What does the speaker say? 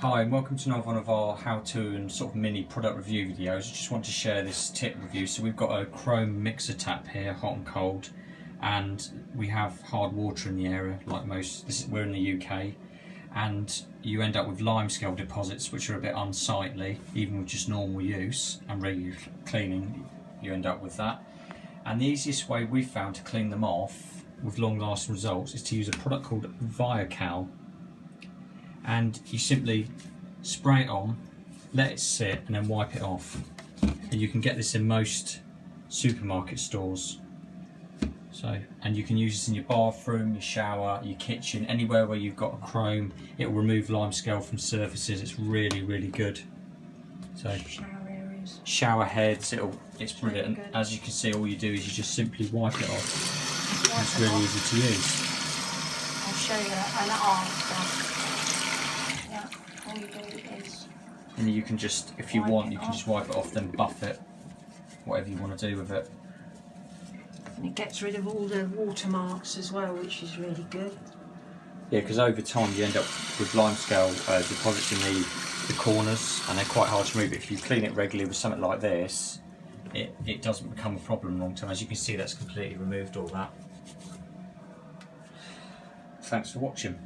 Hi and welcome to another one of our how-to and sort of mini product review videos. I just want to share this tip with you. So we've got a chrome mixer tap here, hot and cold, and we have hard water in the area like most. We're in the UK, and you end up with limescale deposits which are a bit unsightly even with just normal use and regular cleaning. You end up with that, and the easiest way we've found to clean them off with long-lasting results is to use a product called viakal. And you simply spray it on, let it sit, and then wipe it off. And you can get this in most supermarket stores. And you can use this in your bathroom, your shower, your kitchen, anywhere where you've got a chrome. It will remove limescale from surfaces. It's really, really good. So shower areas, shower heads, it's brilliant. Really good. As you can see, all you do is you just simply wipe it off. It's really easy to use. I'll show you an after. All you do is, and you can just, if you want, you can just wipe it off, then buff it, whatever you want to do with it. And it gets rid of all the watermarks as well, which is really good. Yeah, because over time you end up with limescale deposits in the corners, and they're quite hard to remove. If you clean it regularly with something like this, it doesn't become a problem long term. As you can see, that's completely removed all that. Thanks for watching.